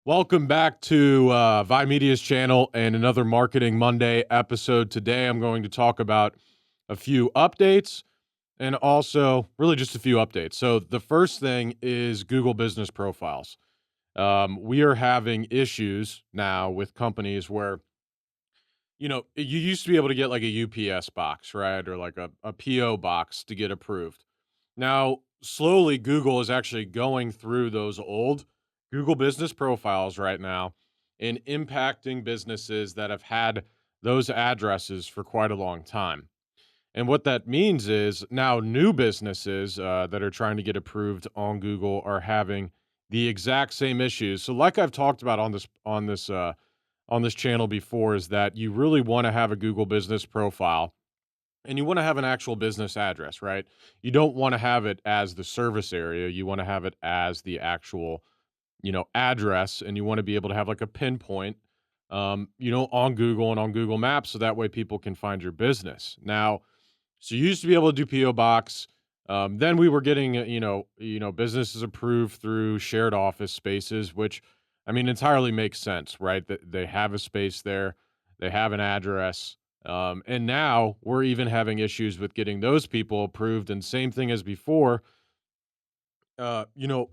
Welcome back to Vi Media's channel and another Marketing Monday episode. Today, I'm going to talk about a few updates and also really just a few updates. So, the first thing is Google Business Profiles. We are having issues now with companies where, you used to be able to get like a UPS box, right? Or like a PO box to get approved. Now, slowly, Google is actually going through those old Google business profiles right now and impacting businesses that have had those addresses for quite a long time. And what that means is now new businesses that are trying to get approved on Google are having the exact same issues. So, like I've talked about on this channel before, is that you really want to have a Google business profile and you want to have an actual business address, right? You don't want to have it as the service area. You want to have it as the actual, address, and you want to be able to have like a pinpoint, on Google and on Google Maps, so that way people can find your business. Now, so you used to be able to do PO box. Then we were getting, businesses approved through shared office spaces, which, I mean, entirely makes sense, right? That they have a space there, they have an address, and now we're even having issues with getting those people approved. And same thing as before, uh, you know,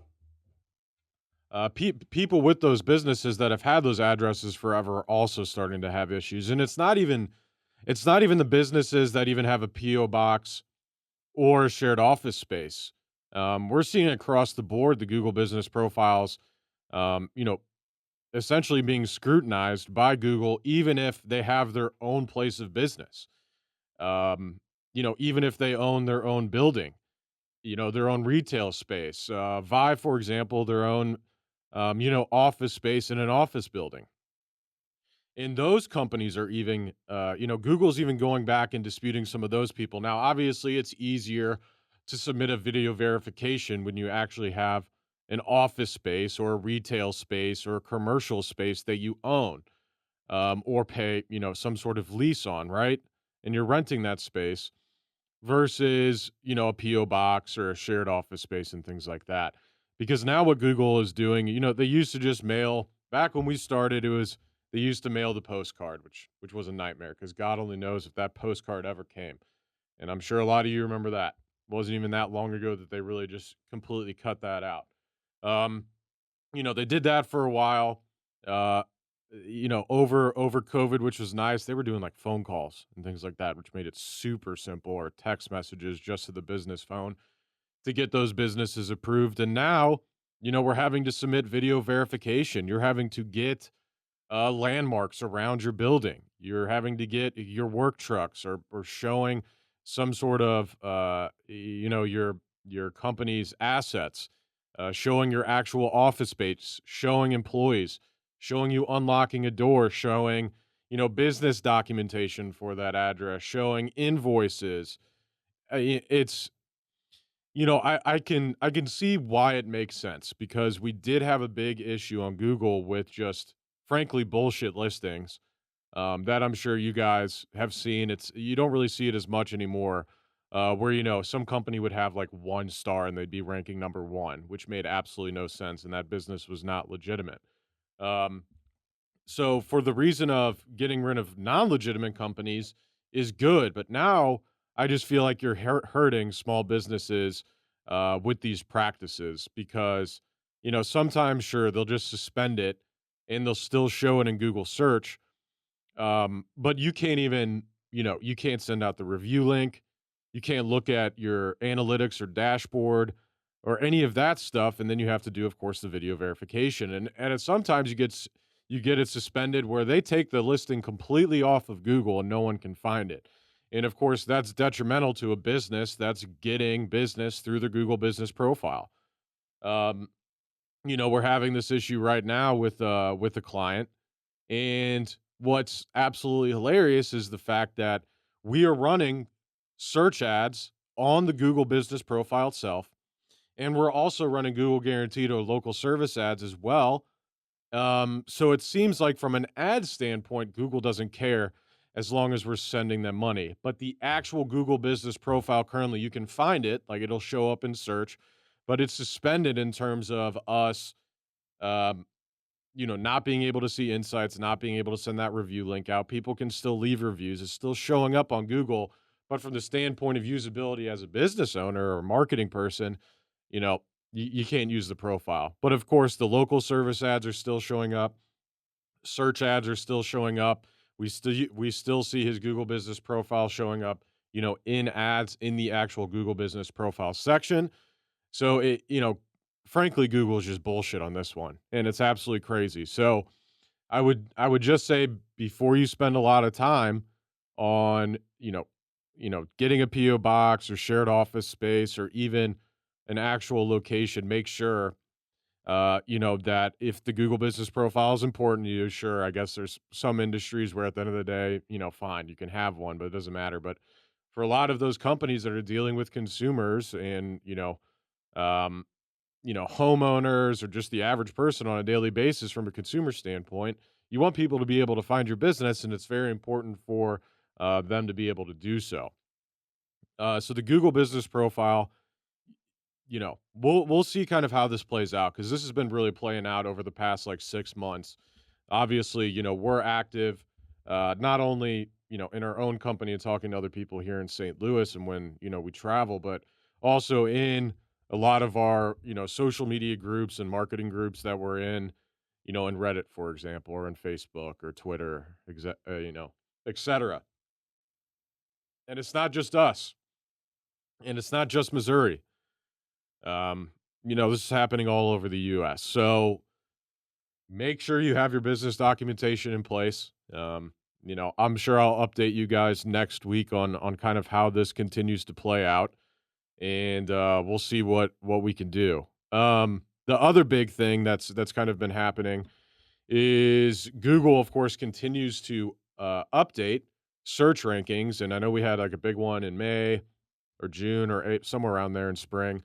people with those businesses that have had those addresses forever are also starting to have issues. And it's not even the businesses that even have a PO box or a shared office space. We're seeing it across the board, the Google business profiles, um, you know, essentially being scrutinized by Google, even if they have their own place of business. Even if they own their own building, their own retail space. Vive, for example, their own, office space in an office building. And those companies are even, Google's even going back and disputing some of those people. Now, obviously, it's easier to submit a video verification when you actually have an office space or a retail space or a commercial space that you own, or pay, some sort of lease on, right? And you're renting that space versus, a PO box or a shared office space and things like that. Because now what Google is doing, they used to just mail back when we started, it was they used to mail the postcard, which was a nightmare because God only knows if that postcard ever came. And I'm sure a lot of you remember that. It wasn't even that long ago that they really just completely cut that out. Um, they did that for a while. Uh, over COVID, which was nice. They were doing like phone calls and things like that, which made it super simple, or text messages just to the business phone to get those businesses approved. And now, we're having to submit video verification. You're having to get landmarks around your building. You're having to get your work trucks or showing some sort of your company's assets, showing your actual office space, showing employees, showing you unlocking a door, showing business documentation for that address, showing invoices. It's I can see why it makes sense because we did have a big issue on Google with just frankly bullshit listings, that I'm sure you guys have seen. It's you don't really see it as much anymore, where some company would have like 1 star and they'd be ranking number one, which made absolutely no sense, and that business was not legitimate. Um, so for the reason of getting rid of non-legitimate companies is good, but now I just feel like you're hurting small businesses with these practices because sometimes sure they'll just suspend it and they'll still show it in Google search, but you can't even you can't send out the review link, you can't look at your analytics or dashboard or any of that stuff, and then you have to do, of course, the video verification, and sometimes you get it suspended where they take the listing completely off of Google and no one can find it. And of course, that's detrimental to a business that's getting business through the Google business profile. Um, we're having this issue right now with a client, and what's absolutely hilarious is the fact that we are running search ads on the Google business profile itself, and we're also running Google Guaranteed or local service ads as well. So it seems like from an ad standpoint, Google doesn't care as long as we're sending them money. But the actual Google business profile currently, you can find it, like it'll show up in search, but it's suspended in terms of us, um, not being able to see insights, not being able to send that review link out. People can still leave reviews. It's still showing up on Google. But from the standpoint of usability as a business owner or marketing person, you know, you can't use the profile. But of course, the local service ads are still showing up. Search ads are still showing up. We still see his Google business profile showing up, in ads in the actual Google business profile section. So frankly, Google is just bullshit on this one, and it's absolutely crazy. So I would just say before you spend a lot of time on, getting a PO box or shared office space or even an actual location, make sure that if the Google business profile is important to you, sure, I guess there's some industries where at the end of the day, fine, you can have one, but it doesn't matter. But for a lot of those companies that are dealing with consumers and, um, homeowners or just the average person on a daily basis from a consumer standpoint, you want people to be able to find your business, and it's very important for them to be able to do so. So the Google business profile, we'll see kind of how this plays out because this has been really playing out over the past like 6 months. Obviously, we're active, not only in our own company and talking to other people here in St. Louis and when we travel, but also in a lot of our social media groups and marketing groups that we're in Reddit, for example, or in Facebook or Twitter, etc. And it's not just us, and it's not just Missouri. Um, this is happening all over the US. So make sure you have your business documentation in place. I'm sure I'll update you guys next week on kind of how this continues to play out, and we'll see what we can do. The other big thing that's kind of been happening is Google, of course, continues to update search rankings, and I know we had like a big one in May or June or somewhere around there in spring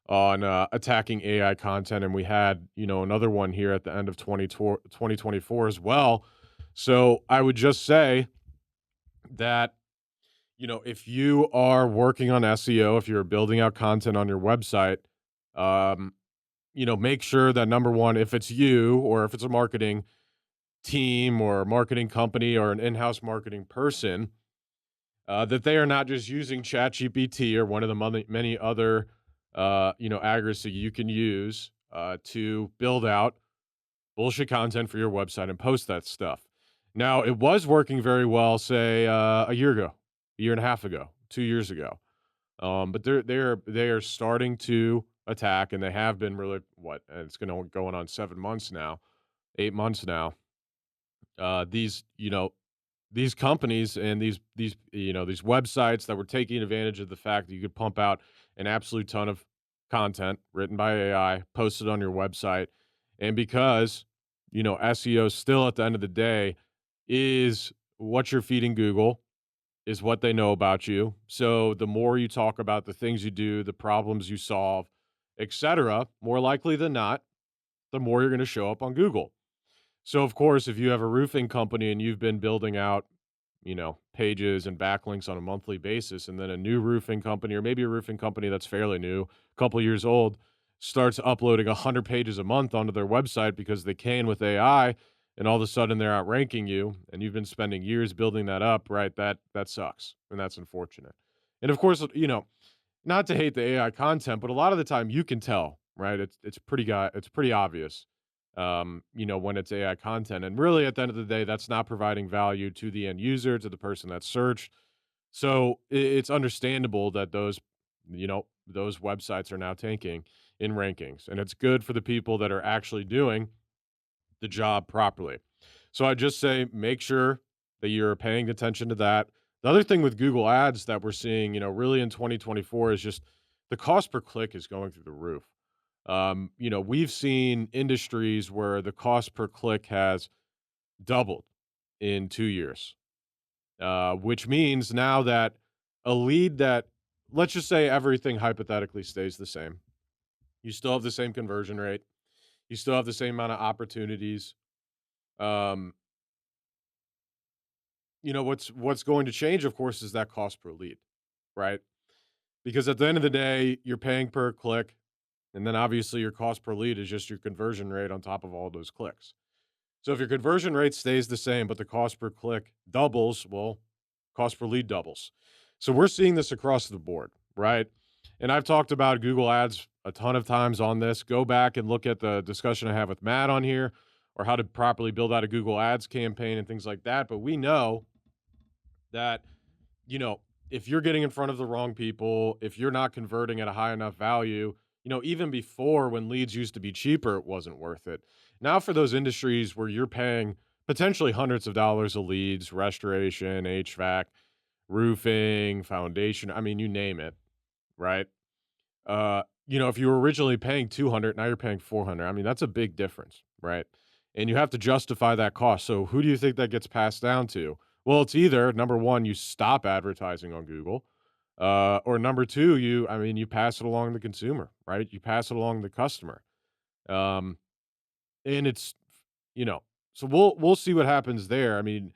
on attacking AI content, and we had another one here at the end of 2024 as well. So I would just say that if you are working on SEO, if you're building out content on your website, um, make sure that number one, if it's you or if it's a marketing team or a marketing company or an in-house marketing person, that they are not just using ChatGPT or one of the many other, accuracy you can use to build out bullshit content for your website and post that stuff. Now, it was working very well, say a year ago, a year and a half ago, 2 years ago. But they are starting to attack, and they have been really it's going on 7 months now, 8 months now. These companies and these websites that were taking advantage of the fact that you could pump out an absolute ton of content written by AI posted on your website, and because SEO still at the end of the day is what you're feeding Google, is what they know about you. So the more you talk about the things you do, the problems you solve, etc., more likely than not, the more you're going to show up on Google. So, of course, if you have a roofing company and you've been building out, pages and backlinks on a monthly basis, and then a new roofing company, or maybe a roofing company that's fairly new, a couple years old, starts uploading 100 pages a month onto their website because they can with AI, and all of a sudden they're outranking you, and you've been spending years building that up, right? That sucks, and that's unfortunate. And of course, not to hate the AI content, but a lot of the time you can tell, right? It's pretty obvious, when it's AI content. And really, at the end of the day, that's not providing value to the end user, to the person that searched. So it's understandable that those websites are now tanking in rankings, and it's good for the people that are actually doing the job properly. So I just say make sure that you're paying attention to that. The other thing with Google Ads that we're seeing, really in 2024 is just the cost per click is going through the roof. We've seen industries where the cost per click has doubled in 2 years, which means now that a lead that, let's just say everything hypothetically stays the same, you still have the same conversion rate, you still have the same amount of opportunities. Um, what's going to change, of course, is that cost per lead, right? Because at the end of the day, you're paying per click, and then obviously your cost per lead is just your conversion rate on top of all those clicks. So if your conversion rate stays the same, but the cost per click doubles, well, cost per lead doubles. So we're seeing this across the board, right? And I've talked about Google Ads a ton of times on this. Go back and look at the discussion I have with Matt on here, or how to properly build out a Google Ads campaign and things like that. But we know that, you know, if you're getting in front of the wrong people, if you're not converting at a high enough value, even before when leads used to be cheaper, it wasn't worth it. Now, for those industries where you're paying potentially hundreds of dollars of leads, restoration, HVAC, roofing, foundation, I mean, you name it, right? If you were originally paying 200, now you're paying 400. I mean, that's a big difference, right? And you have to justify that cost. So who do you think that gets passed down to? Well, it's either number one, you stop advertising on Google, or number two, you pass it along the consumer, right? You pass it along the customer. Um, and it's, you know, so we'll see what happens there. I mean,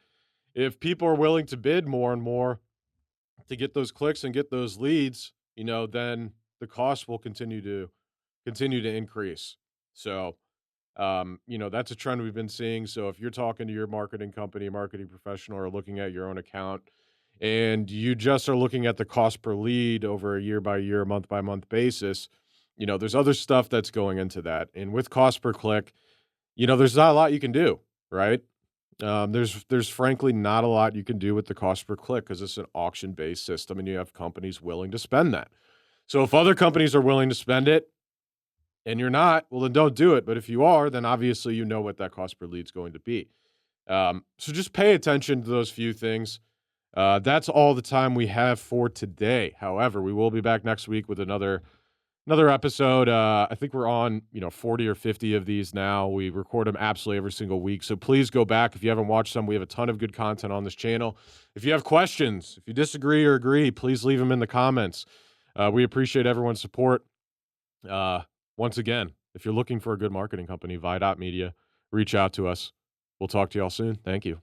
if people are willing to bid more and more to get those clicks and get those leads, then the cost will continue to increase. So, that's a trend we've been seeing. So if you're talking to your marketing company, marketing professional, or looking at your own account, and you just are looking at the cost per lead over a year by year, month by month basis, there's other stuff that's going into that. And with cost per click, there's not a lot you can do, right? There's frankly not a lot you can do with the cost per click because it's an auction based system, and you have companies willing to spend that. So if other companies are willing to spend it and you're not, well, then don't do it. But if you are, then obviously you know what that cost per lead is going to be. So just pay attention to those few things. That's all the time we have for today. However, we will be back next week with another episode. I think we're on 40 or 50 of these now. We record them absolutely every single week. So please go back if you haven't watched them. We have a ton of good content on this channel. If you have questions, if you disagree or agree, please leave them in the comments. We appreciate everyone's support. Once again, if you're looking for a good marketing company, Vi Media, reach out to us. We'll talk to y'all soon. Thank you.